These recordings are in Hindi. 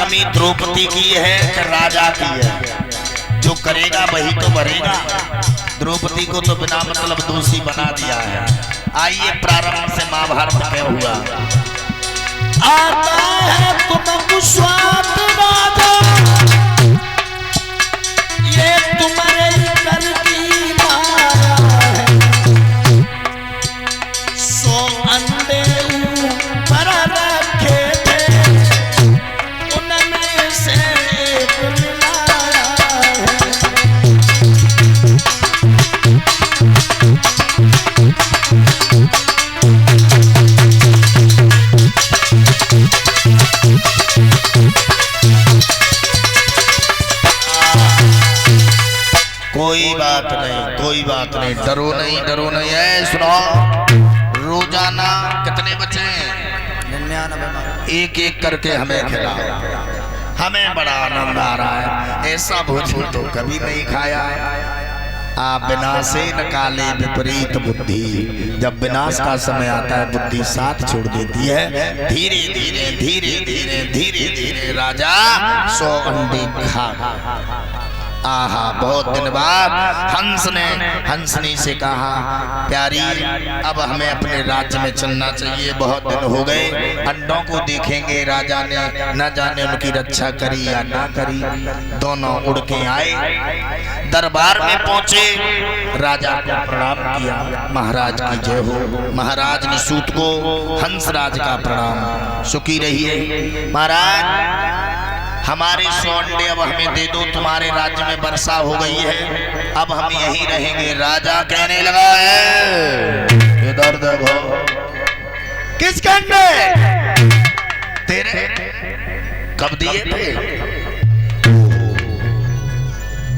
कमी द्रौपदी की है कि राजा की है? जो करेगा वही तो भरेगा। द्रौपदी को तो बिना मतलब दोषी बना दिया है। आइए प्रारंभ से महाभारत में हुआ। आता है तुम स्वाद राजा, ये तुम्हारे कर की माया है। 100 अंडे ऊपर रखे थे, उनमें से एक मिलाया है। कोई बात नहीं, कोई बात नहीं, डरो नहीं, डरो नहीं है। सुनो, रोजाना कितने बच्चे? 99। एक एक करके हमें खिलाओ। हमें बड़ा आनंद आ रहा है। ऐसा भोजन तो कभी नहीं खाया। आप विनाशे न काले विपरीत बुद्धि, जब विनाश का समय आता है बुद्धि साथ छोड़ देती है। धीरे धीरे धीरे धीरे धीरे धीरे राजा 100 अंडे खा। आहा, बहुत दिन बाद हंस ने हंसनी से कहा, प्यारी अब हमें अपने राज्य में चलना चाहिए। बहुत दिन हो गए, अंडों को देखेंगे राजा ने न जाने उनकी रक्षा करी या ना करी। दोनों उड़ के आए, दरबार में पहुंचे, राजा को प्रणाम किया। महाराज की जय हो। महाराज ने सूत को हंसराज का प्रणाम। सुखी रहिए महाराज, हमारे 100 अंडे अब हमें दे दो, तुम्हारे राज्य में वर्षा हो गई है, अब हम यहीं रहेंगे। राजा कहने लगा है, इधर देखो, किसके अंडे? तेरे? कब दिए थे?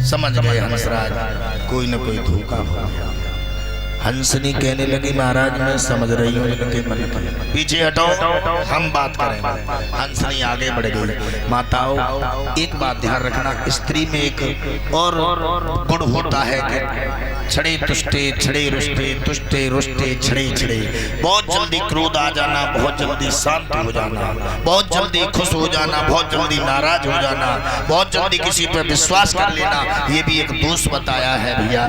समझ गए हंसराज, कोई न कोई धोखा हो गया। हंसनी कहने लगी, महाराज मैं समझ रही हूँ इनके मन की। पीछे हटो, हम बात करेंगे। हंसनी आगे बढ़ गई। माताओं, एक बात ध्यान रखना, स्त्री में एक और गुण होता है कि छड़े तुष्टे, छड़े रुष्टे, तुष्टे रुष्टे, छड़े छड़े। बहुत जल्दी क्रोध आ जाना, बहुत जल्दी शांत हो जाना, बहुत जल्दी खुश हो जाना, बहुत जल्दी नाराज हो जाना, बहुत जल्दी किसी पर विश्वास कर लेना, ये भी एक दोष बताया है भैया।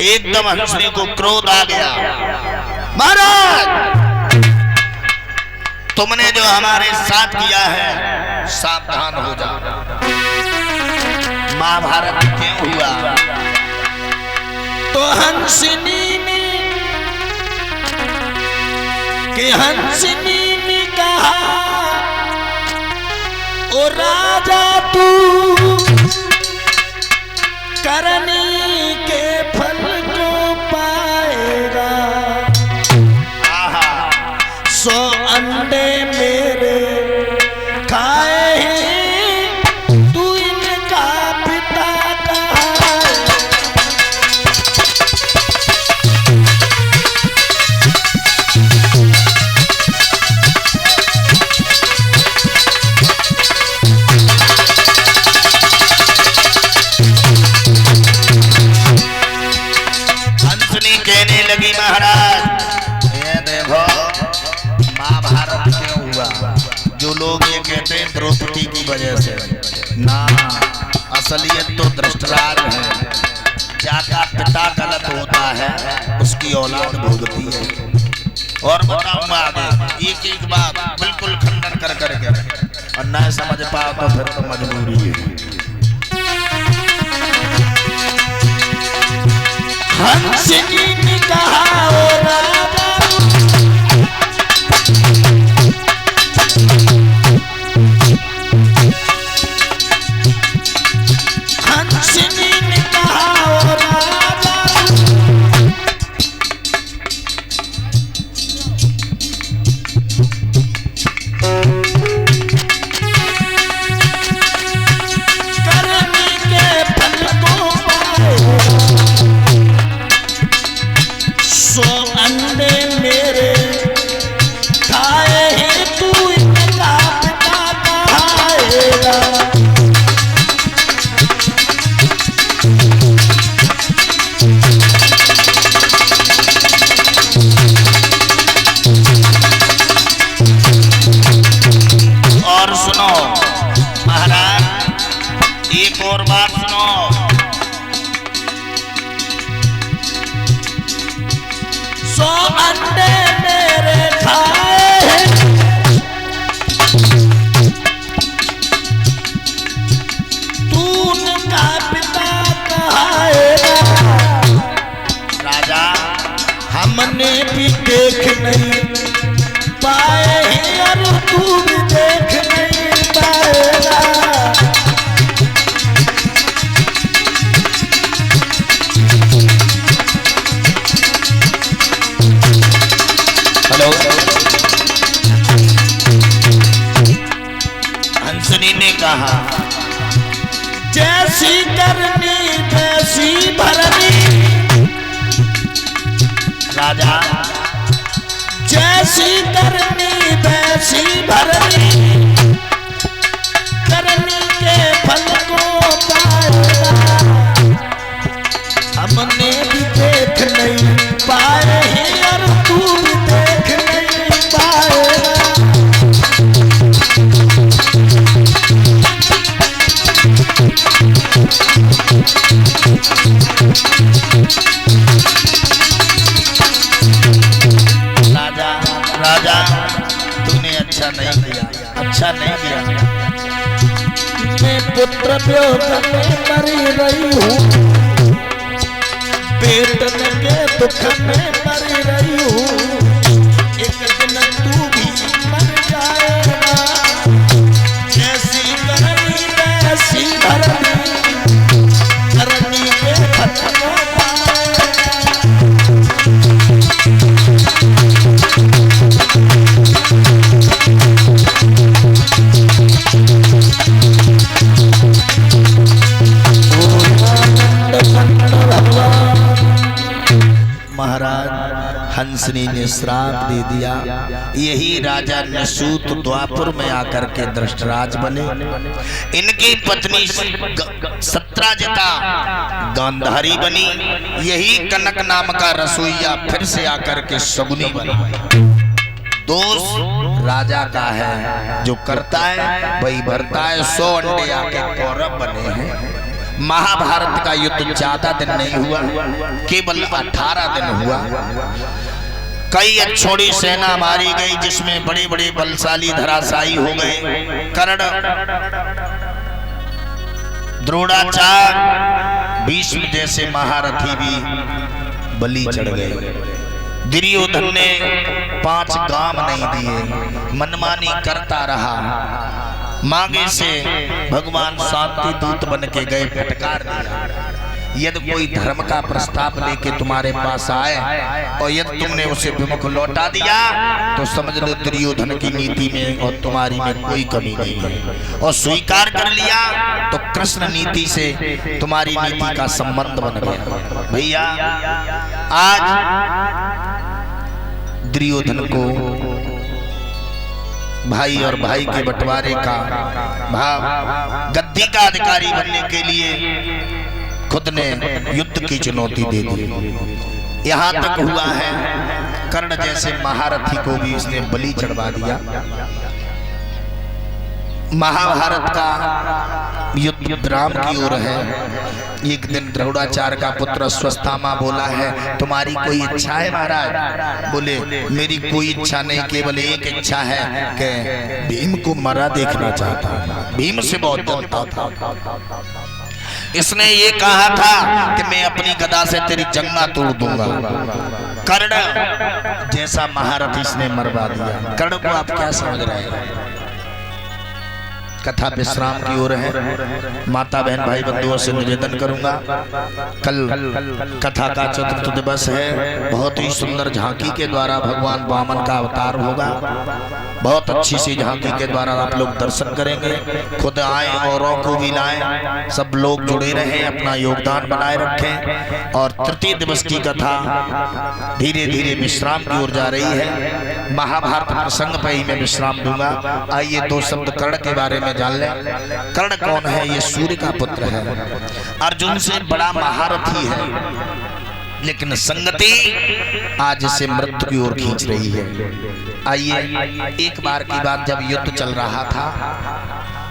एकदम हंसनी को क्रोध आ गया। महाराज, तुमने जो हमारे साथ किया है, सावधान हो जाओ। महाभारत क्यों हुआ? तो हंसनी ने कहा, ओ राजा तू करनी के फल को पाएगा। 100 अंडे मेरे खाए हैं, तू इनका पिता कहा। हंसनी कहने लगी, महाराज ये देखो, महाभारत क्यों हुआ? जो लोग ये कहते हैं द्रौपदी की वजह से, ना, असलियत तो धृतराज है। जाका पिता गलत होता है, उसकी औलाद भोगती है। और बताऊंगा आगे एक एक बात बिल्कुल खंडन कर करके, और न समझ पाओ तो फिर तो मजबूरी है। हंसनी ने कहा, ओ राजा हंसनी ने कहा, ओ राजा करने के फल को पाए। अंडे मेरे खाए तू उनका पिता कहाएगा। राजा हमने भी देख नहीं पाए और तू भी देख नहीं पाएगा। हेलो, हंसनी ने कहा जैसी करनी वैसी भरनी। राजा जैसी करनी वैसी भरनी करनी के फल को पाएगा। हमने भी देख नहीं पाए और तू भी देख नहीं पाएगा। राजा राजा तूने अच्छा नहीं किया, अच्छा नहीं किया। मैं पुत्र वियोग में मरी रही हूँ, बेटन के दुख में मरी रही हूँ। एक दिन तू भी मर जाएगा। जैसी करनी वैसी भरनी करनी के फल को पाएगा। महाराज हंसनी ने श्राप दे दिया। यही राजा निसूत द्वापर में आकर के धृष्टराज बने। इनकी पत्नी सत्राजिता गांधारी बनी। यही कनक नाम का रसोइया फिर से आकर के शगुनी बना। दोष राजा का है, जो करता है वही भरता है। 100 अंडे आके कौरव बने हैं। महाभारत का युद्ध ज्यादा दिन नहीं हुआ, केवल 18 दिन हुआ। कई अक्षौड़ी सेना मारी गई, जिसमें बड़े बड़े बलशाली धराशायी हो गए। कर्ण, द्रोणाचार्य, भीष्म जैसे महारथी भी बलि चढ़ गए। दुर्योधन ने 5 गाम नहीं दिए, मनमानी करता रहा। मांगे से भगवान शांति दूत बन के गए, फटकार दिया। यदि कोई धर्म का प्रस्ताव लेके तुम्हारे पास आए और यदि तुमने उसे विमुख लौटा दिया तो समझ लो दुर्योधन की नीति में और तुम्हारी में कोई कमी नहीं है। और स्वीकार कर लिया तो कृष्ण नीति से तुम्हारी नीति का संबंध बन गया। भैया आज दुर्योधन को भाई और भाई के बंटवारे का भाव, गद्दी का अधिकारी बनने के लिए खुद ने युद्ध की चुनौती दे दी। यहाँ तक हुआ है कर्ण जैसे महारथी को भी उसने बलि चढ़वा दिया। महाभारत का युद्ध राम की ओर है। एक दिन द्रोणाचार्य का पुत्र अश्वत्थामा बोला है, तुम्हारी कोई इच्छा है महाराज? बोले मेरी कोई इच्छा नहीं, केवल एक इच्छा है कि भीम को मरा देखना चाहता। भीम से बहुत डरता था। इसने ये कहा था कि मैं अपनी गदा से तेरी जंगा तोड़ दूंगा। कर्ण जैसा महारथी इसने मरवा दिया। कर्ण को आप क्या समझ रहे हैं? कथा विश्राम की ओर है। माता बहन भाई बंधुओं से निवेदन करूंगा, कल कथा का चतुर्थ दिवस है। बहुत ही सुंदर झांकी के द्वारा भगवान वामन का अवतार होगा। बहुत अच्छी सी झांकी के द्वारा आप लोग दर्शन करेंगे। खुद आए, औरों को भी लाएं। सब लोग जुड़े रहें, अपना योगदान बनाए रखें। और तृतीय दिवस की कथा धीरे धीरे विश्राम की ओर जा रही है। महाभारत प्रसंग पर ही मैं विश्राम दूंगा। आइए 2 शब्द कर्ण के बारे में जान लें। कर्ण कौन है? ये सूर्य का पुत्र है, अर्जुन से बड़ा महारथी है, लेकिन संगति आज इसे मृत्यु की ओर खींच रही है। आइए, एक बार की बात, जब युद्ध चल रहा था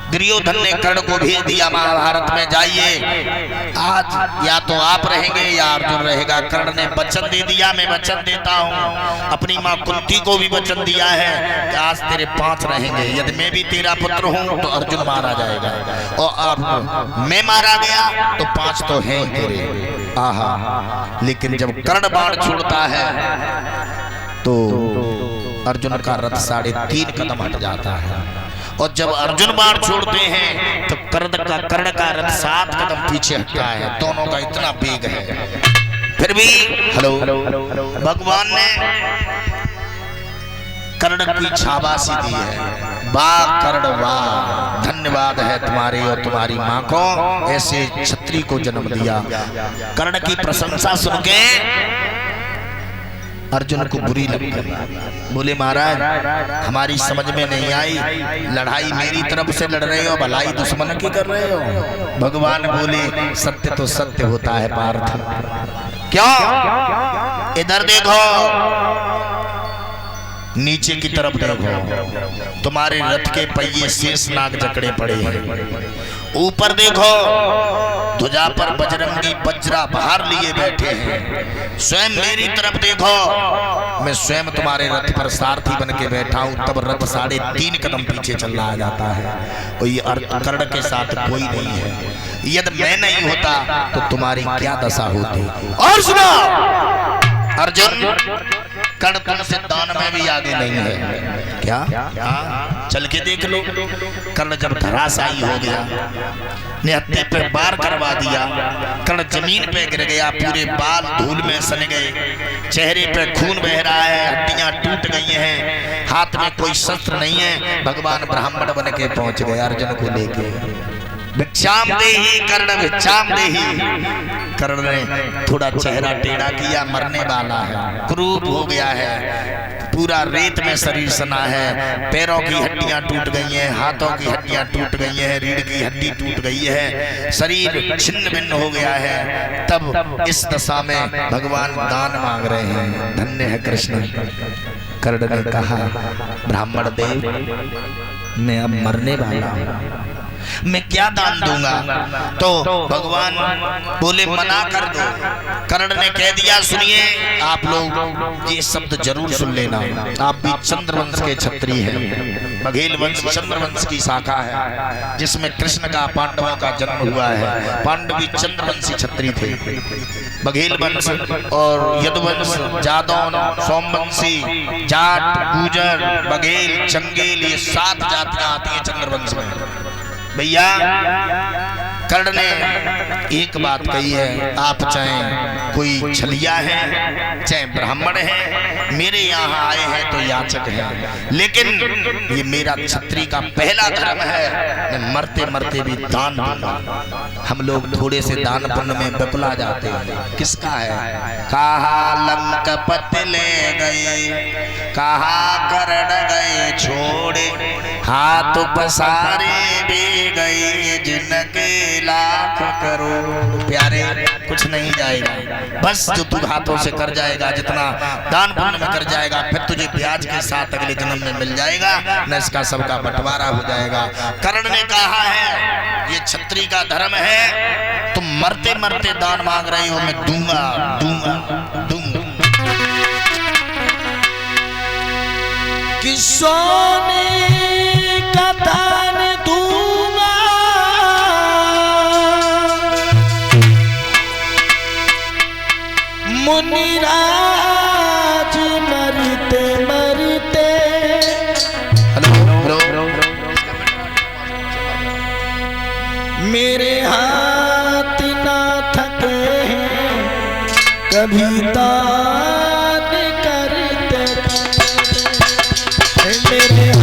दुर्योधन ने कर्ण को भेज दिया महाभारत में, जाइए आज या तो आप रहेंगे या अर्जुन रहेगा। कर्ण ने वचन दे दिया, मैं वचन देता हूँ। अपनी माँ कुंती को भी वचन दिया है कि आज तेरे 5 रहेंगे, यदि मैं भी तेरा पुत्र हूँ तो अर्जुन मारा जाएगा, और अब मैं मारा गया तो 5 तो हैं तेरे। आहा, लेकिन जब कर्ण बाण छोड़ता है तो अर्जुन का रथ 3.5 कदम हट जाता है, और जब अर्जुन बाण छोड़ते हैं तो कर्ण का रथ 7 कदम पीछे हटता है। दोनों का इतना वेग है, फिर भी भगवान ने कर्ण की शाबाशी दी है। वाह कर्ण वाह, धन्यवाद है तुम्हारी और तुम्हारी माँ को, ऐसे क्षत्रिय को जन्म दिया। कर्ण की प्रशंसा सुन के अर्जुन को बुरी लगी, बोले महाराज हमारी समझ में नहीं आई, लड़ाई मेरी तरफ से लड़ रहे हो, भलाई दुश्मन की कर रहे हो। भगवान बोले सत्य तो सत्य होता है पार्थ, क्यों? इधर देखो, नीचे की तरफ देखो, तुम्हारे रथ के पहिए शेषनाग जकड़े पड़े हैं। ऊपर देखो, ध्वजा पर बजरंगी वज्रा भार लिए बैठे हैं। स्वयं मेरी तरफ देखो, मैं स्वयं तुम्हारे रथ पर सारथी बन के बैठा हूं, तब रथ 3.5 कदम पीछे चल रहा जाता है। और ये कर्ण के साथ कोई नहीं है, यदि मैं नहीं होता तो तुम्हारी क्या दशा होती। और सुनो अर्जुन, कर्ण तुमसे दान में भी आगे नहीं है क्या? चल के देख लो। कर्ण जब धराशायी हो गया, निहत्थे पे वार करवा दिया, कर्ण जमीन पे गिर गया, पूरे बाल धूल में सन गए, चेहरे पे खून बह रहा है, हड्डियां टूट गई हैं, हाथ में कोई शस्त्र नहीं है। भगवान ब्राह्मण बन के पहुंच गए अर्जुन को लेके। भिक्षाम देहि कर्ण भिक्षाम देहि। कर्ण ने थोड़ा चेहरा टेढ़ा किया, मरने वाला है, क्रूप हो गया है, पूरा रेत में शरीर सना है, पैरों की हड्डियां टूट गई हैं, हाथों की हड्डियां टूट गई हैं, रीढ़ की हड्डी टूट गई है, शरीर छिन्न भिन्न हो गया है। तब इस दशा में भगवान दान मांग रहे हैं। धन्य है कृष्ण। कर्ण ने कहा ब्राह्मण देव, मैं अब मरने वाला हूँ, मैं क्या दान दूंगा? तो भगवान बोले मना कर दो। कर्ण ने कह दिया सुनिए आप लोग ये शब्द जरूर सुन लेना, आप भी चंद्रवंश के क्षत्रिय हैं। बघेल वंश चंद्रवंश की शाखा है, जिसमें कृष्ण का पांडवों का जन्म हुआ है। पांडव भी चंद्रवंशी क्षत्रिय थे। बघेल वंश और यदुवंश, जादौन, सोमवंशी, जाट, गुजर, बघेल, चंगेल, ये 7 जातियां आती हैं चंद्रवंश में। भैया कर्ण ने एक बात कही है, आप चाहे कोई छलिया है चाहे ब्राह्मण है, मेरे यहाँ आए हैं तो याचक हैं, लेकिन ये मेरा क्षत्रिय का पहला धर्म है, मैं मरते मरते भी दान दूंगा। हम लोग थोड़े से दान पुण्य में बकुला जाते हैं। किसका है? कहा लंकपति ले गए, कहा कर्ण गए छोड़े, हाथ पसारे भी गए जिनके लाख करोड़। प्यारे कुछ नहीं जाएगा, बस जो तू हाथों से कर जाएगा, जितना दान पुण्य में कर जाएगा, फिर तुझे ब्याज के साथ अगले जन्म में मिल जाएगा, न इसका सबका बंटवारा हो जाएगा। कर्ण ने कहा है ये क्षत्रिय का धर्म है, तुम मरते मरते दान मांग रहे हो, मैं दूंगा दूंगा दूंगा। कि सोने का दान दूंगा, मुनिराज मरते मरते। मेरे हाथ ना थके हैं कभी दान करते, मेरे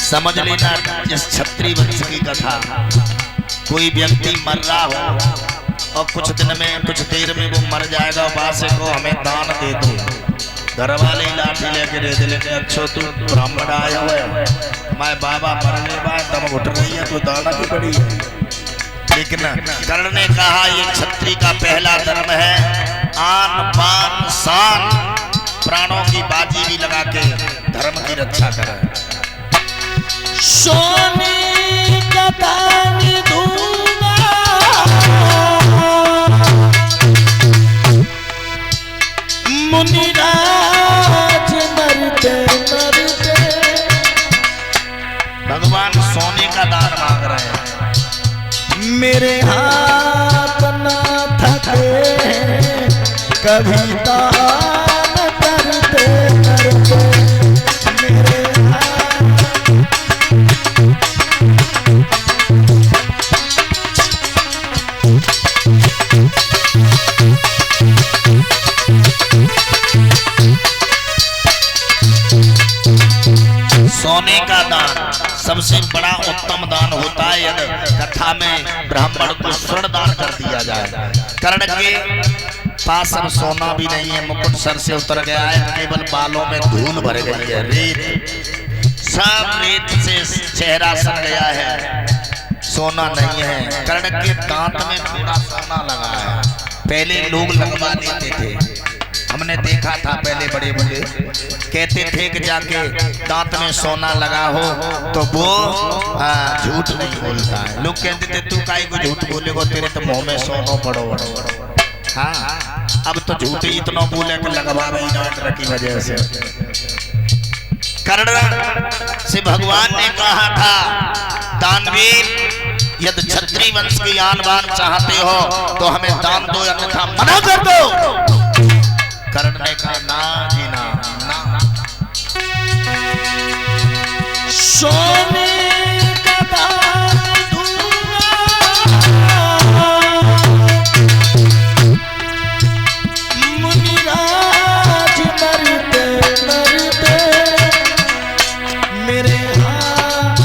समझ लेना इस क्षत्रिय वंश की कथा। कोई व्यक्ति मर रहा हो और कुछ दिन में कुछ देर में वो मर जाएगा, वासे को हमें दान दे दो, घर वाले लाठी लेके दे दिले कि अच्छो तू ब्राह्मण आया हुआ है, मैं बाबा मरने बाद दम उठ रही है तो दाना की बड़ी है। लेकिन कर्ण ने कहा ये क्षत्रिय का पहला धर्म है, आन बान शान, प्राणों की बाजी भी लगा के धर्म की रक्षा करे। सोने का दान दूंगा, मुनिराज मरते मरते। भगवान सोने का दान मांग रहे हैं। मेरे हाथ ना थके कभी दान करते करते, मेरे सोने का दान सबसे बड़ा उत्तम दान होता है यदि कथा में ब्राह्मण को स्वर्ण दान कर दिया जाए। कर्ण के पास अब सोना भी नहीं है, मुकुट सर से उतर गया है, केवल बालों में धूल भर गई है, रेत, सब रेत से चेहरा सड़ गया है, सोना नहीं है। कर्ण के दांत में थोड़ा सोना लगा है। पहले लोग लगवा देते थे, हमने देखा था पहले बड़े बड़े कहते थे कि जाके दांत में सोना लगा हो तो वो झूठ नहीं बोलता है। लोग कहते थे तू काहे को झूठ बोलेगो, तेरे तो मुंह में सोनो पड़ो। हाँ, अब तो झूठ इतना बोले कि लगवा रही की वजह से। कर्ण से भगवान ने कहा था दानवीर यदि क्षत्रिय वंश की आन बान चाहते हो तो हमें दान दो, अन्यथा मना कर दो। कर्ण ने कहा ना जी ना, ना। सोने का दान दूंगा, मुनिराज मरते मरते, मेरे हाथ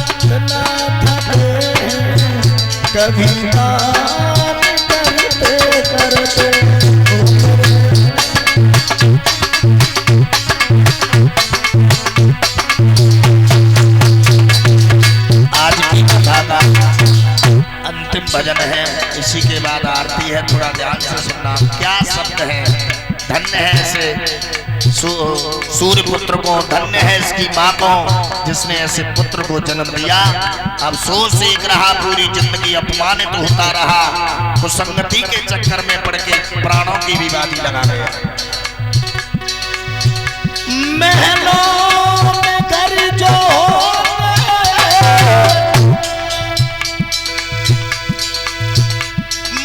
ना थके कभी दान करते करते। आज की कथा का अंतिम भजन है, इसी के बाद आरती है, थोड़ा ध्यान से सुनना। क्या शब्द है, धन्य है ऐसे सूर्य पुत्र को, धन्य है इसकी माँ को जिसने ऐसे पुत्र को जन्म दिया। अफसोस एक रहा, पूरी जिंदगी अपमानित होता रहा, कुसंगति के चक्कर में पड़ के प्राणों की भी बाजी लगा गया। महलों में घर जो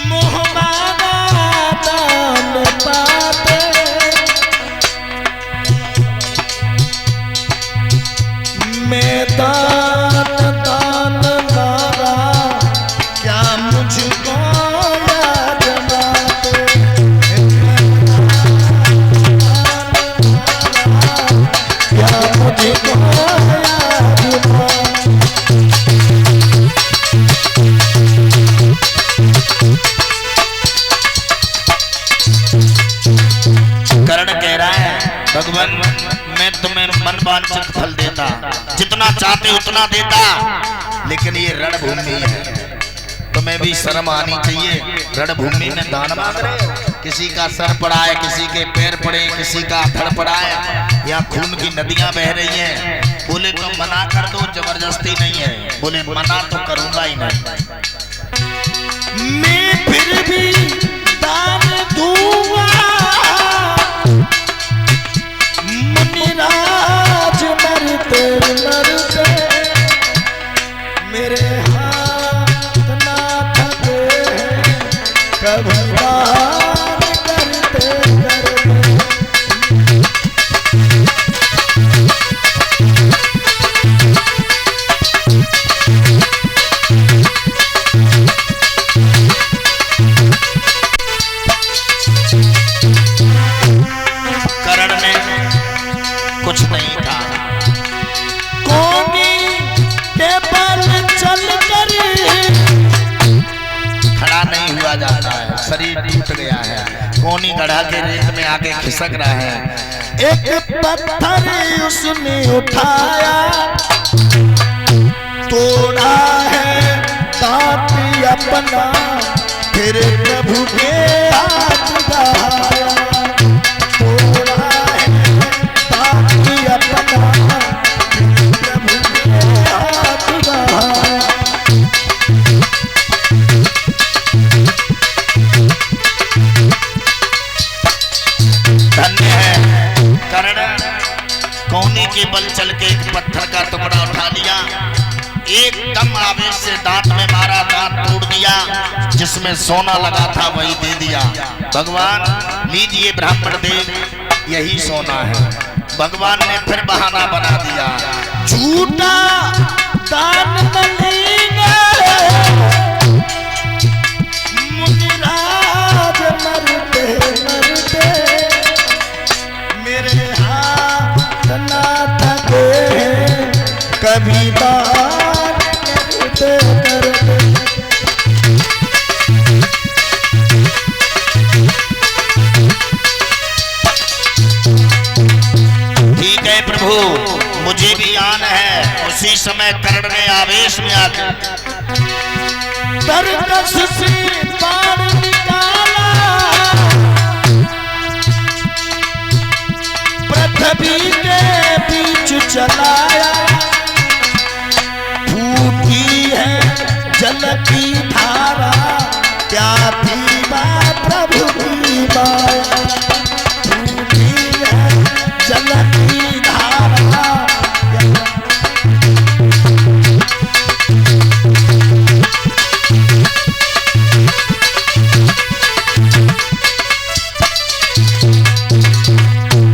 मोहमाना दान पाते, मैं दान दान मारा क्या मुझको याद बाते। क्या मुझको याद बाते। कर्ण कह रहा है भगवान मैं तुम्हें मन वांछित फल देता, जितना चाहते उतना देता, लेकिन ये रणभूमि है, तुम्हें भी शर्म आनी चाहिए। रणभूमि में दान मांग रहे हो, किसी का सर पड़ा है, किसी के पैर पड़े, किसी का धड़ पड़ा है, यहाँ खून की नदियां बह रही हैं। बोले तो मना कर दो, जबरदस्ती नहीं है। बोले मना तो करूंगा ही नहीं। मैं फिर भी दान दूंगा, मुनिराज मरते मरते, मेरे हाथ ना थके कभी दान करते करते। कर्ण में कुछ नहीं था, कोनी के बल चल कर खड़ा नहीं हुआ जाता है, शरीर टूट गया है। कोनी गढ़ा के रेत में आके खिसक रहा है। एक पत्थर उसने उठाया, तोड़ा है दांत अपना, फिर प्रभु के हाथ बढ़ाया। तोड़ा है दांत अपना, फिर प्रभु के हाथ बढ़ाया। धन्य है कर्ण, कोने के बल चल के एक पत्थर का टुकड़ा उठा लिया, एकदम आवेश से दांत में मारा, दांत तोड़ दिया, जिसमें सोना लगा था वही दे दिया। भगवान लीजिए ब्राह्मण देव, यही सोना है। भगवान ने फिर बहाना बना दिया, झूठा दान मलेंगे, मुनिराज मरते मरते, मेरे हाथ ना थके, कभी दान करते करते। ठीक है प्रभु, मुझे भी आन है। उसी समय कर्ण ने आवेश में आकर तरकस से बाण निकाला, पृथ्वी के बीच चलाया। फूटी है जल की धारा, क्या थी मां प्रभु की माया। फूटी है जल की धारा,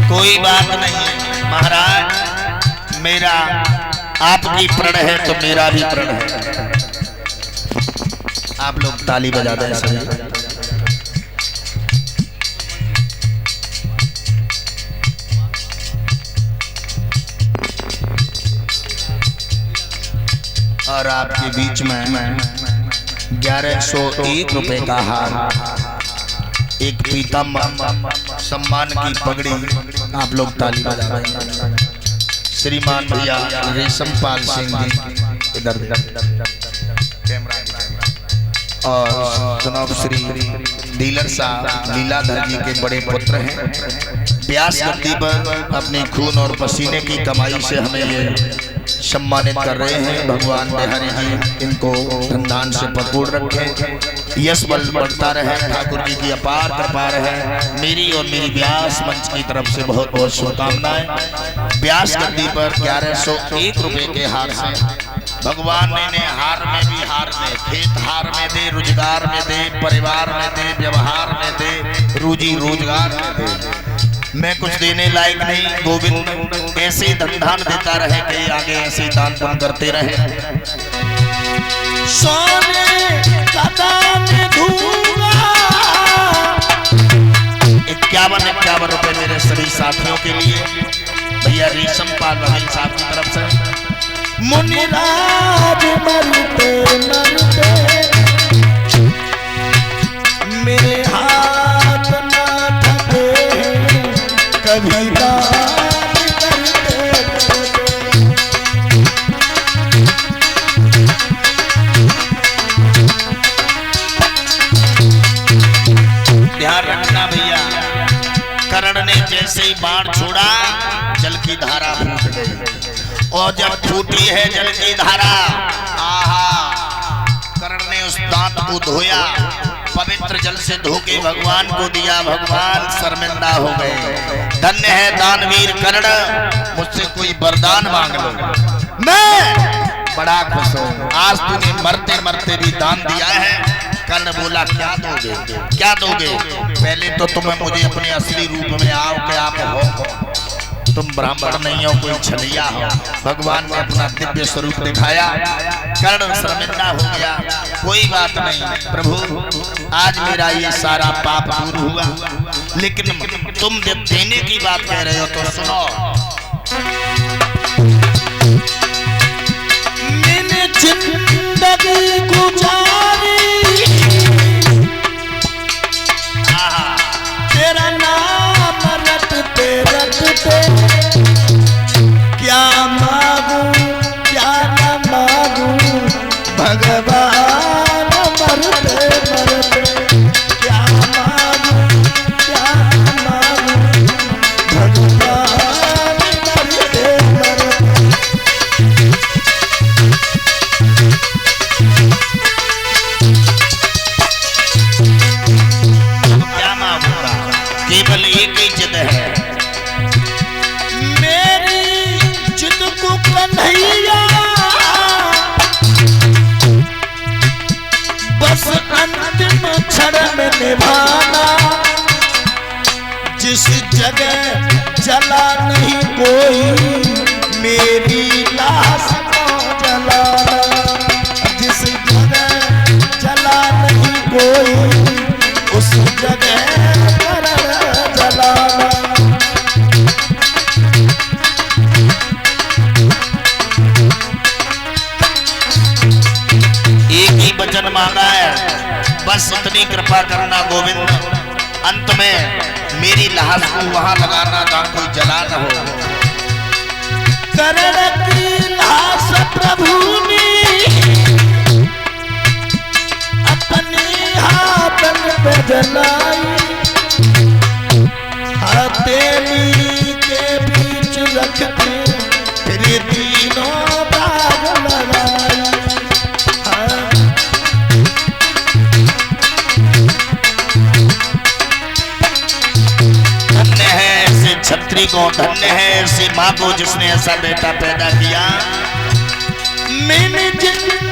कोई बात नहीं महाराज, मेरा आपकी प्रण है तो मेरा भी प्रण है। आप लोग ताली बजा दें सभी। और आपके बीच में 1101 रुपए का हार, एक पीताम्बर, सम्मान की पगड़ी, आप लोग ताली बजा रहे हैं। श्रीमान भैया रेशमपाल सिंह जी इधर कैमरा, और जनाब श्री डीलर साहब लीलाधर जी के बड़े पुत्र हैं। व्यास गद्दी पर अपने खून और पसीने की कमाई से हमें ये सम्मानित कर रहे हैं। भगवान बिहारी जी इनको धन से भरपूर रखें, यश बल बढ़ता रहे, ठाकुर जी की अपार कृपा रहे। मेरी और मेरी व्यास मंच की तरफ से बहुत बहुत शुभकामनाएं। व्यास गद्दी पर 1101 रुपए के हार से भगवान ने हार में भी हार दे, खेत हार में दे, रोजगार में दे, परिवार में दे, व्यवहार में दे, रोजी रोजगार में दे। मैं कुछ देने लायक नहीं, गोविंद ऐसे धन दान देता रहे कि आगे ऐसे दान पुण्य करते रहे। सोने का दान दूंगा, 51 रुपए मेरे सभी साथियों के लिए, भैया रेशमपाल बहन साहब की तरफ से। मुनिराज मरते मरते, मेरे हाथ ना थके, कभी दान करते करते। ध्यान रखना भैया, कर्ण ने जैसे ही बाण छोड़ा, जल की धारा फूट गई, और जब फूटी है जल की धारा, आहा, कर्ण ने उस दांत को धोया, पवित्र जल से धो के भगवान को दिया। भगवान शर्मिंदा हो गए। धन्य है दानवीर कर्ण, मुझसे कोई वरदान मांग लो, मैं बड़ा खुश हूँ। आज तूने मरते मरते भी दान दिया है। कर्ण बोला, क्या दोगे, क्या दोगे? पहले तो तुम्हें मुझे अपने असली रूप में आओ कि आप हो, तुम ब्राह्मण नहीं हो, कोई छलिया हो। भगवान ने अपना दिव्य स्वरूप दिखाया, कर्ण शर्मिंदा हो गया। कोई बात नहीं प्रभु, आज मेरा ये सारा पाप दूर हुआ, लेकिन तुम जब देने की बात कह रहे हो तो सुनो। मैंने जिंदगी गुजारी, केवल एक ही जिद है, मेरी जिद को कन्हैया बस अंतिम क्षण में निभाना। जिस जगह जला नहीं कोई मेरी लाश को जलाना। जिस जगह जला नहीं कोई उस जगह पर जलाना। एक ही वचन मांगा है, बस उतनी कृपा करना गोविंद, अंत में मेरी लाश को वहां लगाना जहां कोई जला न हो। करण की लाश प्रभु ने अपने हाथन पे जलाई। हथेली के बीच रख के फिर तीनों दाग लगाई। छत्री को, धन्य है ऐसी माँ को जिसने ऐसा बेटा पैदा किया। मैंने जिंदगी